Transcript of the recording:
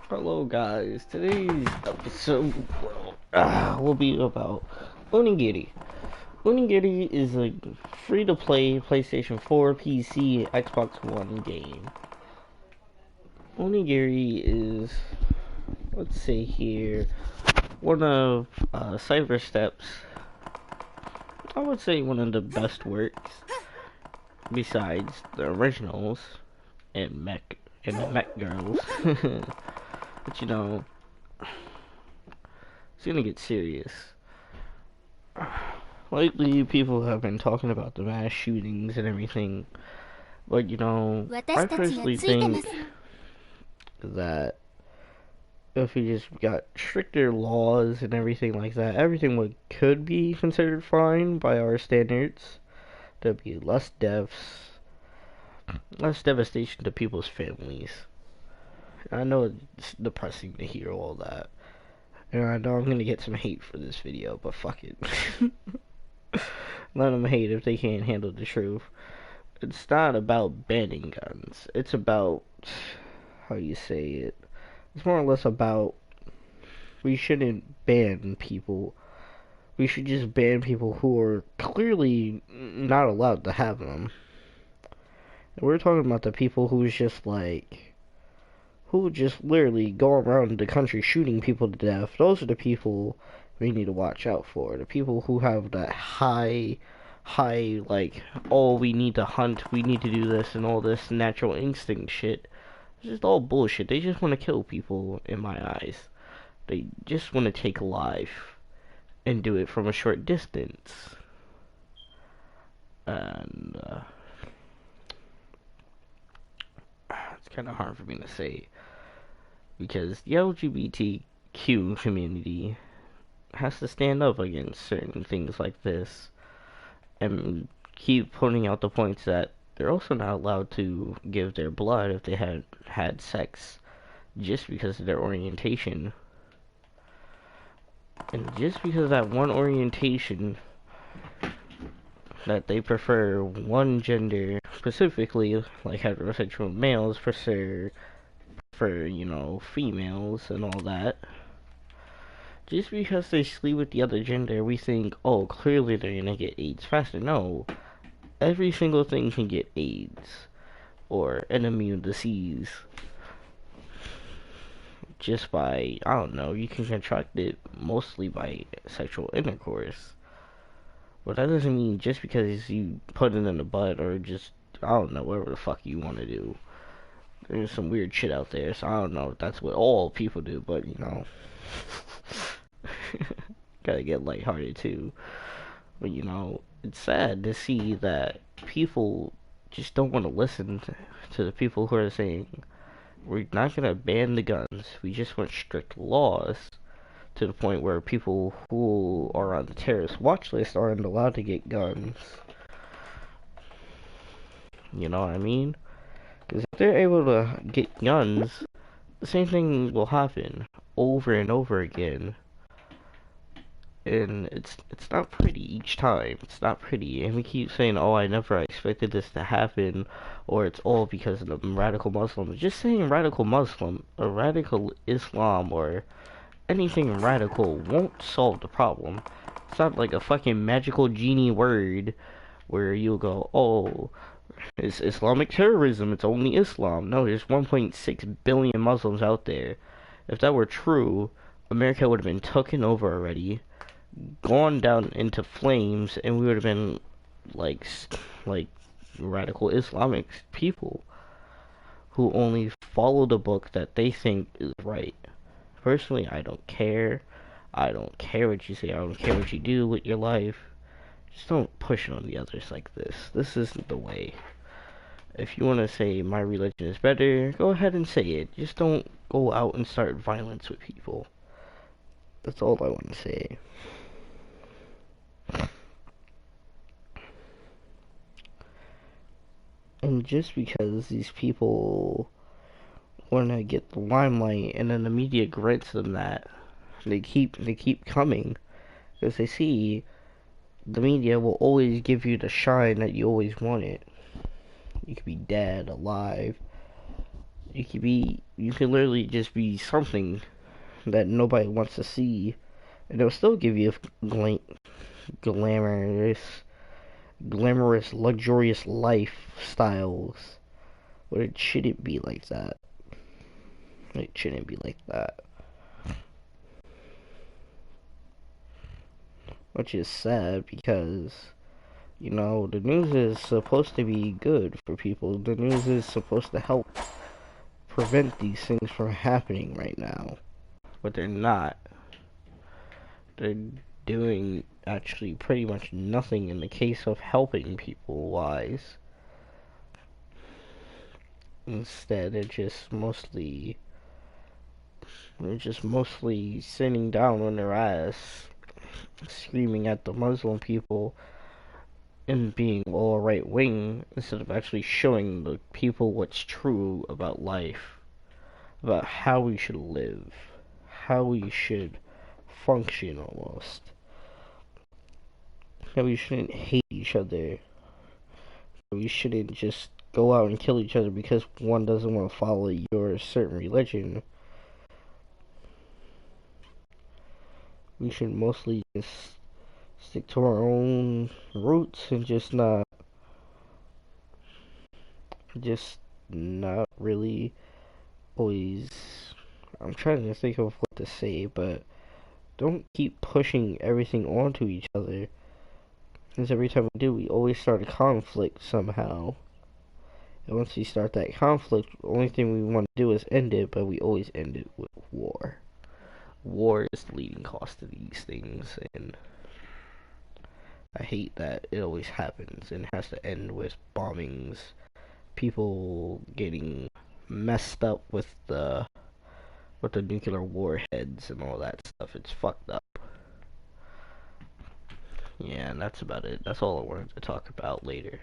Hello guys, today's episode will be about Onigiri. Onigiri is a free-to-play PlayStation 4, PC, Xbox One game. Onigiri is, let's say here, one of Cyberstep's, I would say one of the best works, besides the originals and Mech Girls. But you know, it's gonna get serious. Lately, people have been talking about the mass shootings and everything, but you know, I personally think that if we just got stricter laws and everything like that, everything could be considered fine by our standards. There'd be less deaths, less devastation to people's families. I know it's depressing to hear all that, and I know I'm gonna get some hate for this video, but fuck it. Let them hate if they can't handle the truth. It's not about banning guns. It's about, how you say it, it's more or less about, we shouldn't ban people. We should just ban people who are clearly not allowed to have them. And we're talking about the people who just literally go around the country shooting people to death. Those are the people we need to watch out for. The people who have that high, like, oh, we need to hunt, we need to do this, and all this natural instinct shit. It's just all bullshit. They just want to kill people, in my eyes. They just want to take life and do it from a short distance. And, it's kind of hard for me to say, because the LGBTQ community has to stand up against certain things like this and keep pointing out the points that they're also not allowed to give their blood if they had sex just because of their orientation. And just because of that one orientation, that they prefer one gender, specifically like heterosexual males prefer, you know, females and all that. Just because they sleep with the other gender, we think, oh, clearly they're gonna get AIDS faster. No, every single thing can get AIDS or an immune disease just by, I don't know, you can contract it mostly by sexual intercourse. But that doesn't mean just because you put it in the butt or just, I don't know, whatever the fuck you want to do. There's some weird shit out there, so I don't know if that's what all people do, but you know. Gotta get lighthearted too. But you know, it's sad to see that people just don't want to listen to the people who are saying, we're not gonna ban the guns, we just want strict laws, to the point where people who are on the terrorist watch list aren't allowed to get guns. You know what I mean? Because if they're able to get guns, the same thing will happen over and over again. And it's not pretty each time. It's not pretty. And we keep saying, oh, I never expected this to happen, or it's all because of the radical Muslims. Just saying radical Muslim, or radical Islam, or anything radical won't solve the problem. It's not like a fucking magical genie word where you'll go, oh, it's Islamic terrorism, it's only Islam. No, there's 1.6 billion Muslims out there. If that were true, America would have been taken over already, gone down into flames, and we would have been like radical Islamic people who only follow the book that they think is right. Personally, I don't care. I don't care what you say. I don't care what you do with your life. Just don't push it on the others like this. This isn't the way. If you want to say my religion is better, go ahead and say it. Just don't go out and start violence with people. That's all I want to say. And just because these people want to get the limelight and then the media grants them that, they keep coming because they see the media will always give you the shine that you always wanted. You could be dead, alive, You can literally just be something that nobody wants to see, and it'll still give you glamorous, luxurious lifestyles. But it shouldn't be like that. It shouldn't be like that. Which is sad because, you know, the news is supposed to be good for people. The news is supposed to help prevent these things from happening right now. But they're not. They're doing actually pretty much nothing in the case of helping people wise. Instead, they're just mostly sitting down on their ass, screaming at the Muslim people and being all right wing instead of actually showing the people what's true about life, about how we should live, how we should function almost. That we shouldn't hate each other. We shouldn't just go out and kill each other because one doesn't want to follow your certain religion. We should mostly just stick to our own roots and just not really always. I'm trying to think of what to say, but don't keep pushing everything onto each other. Because every time we do, we always start a conflict somehow. And once we start that conflict, the only thing we want to do is end it, but we always end it with war. War is the leading cause of these things, and I hate that it always happens and has to end with bombings, people getting messed up with the nuclear warheads and all that stuff. It's fucked up. Yeah, and that's about it. That's all I wanted to talk about later.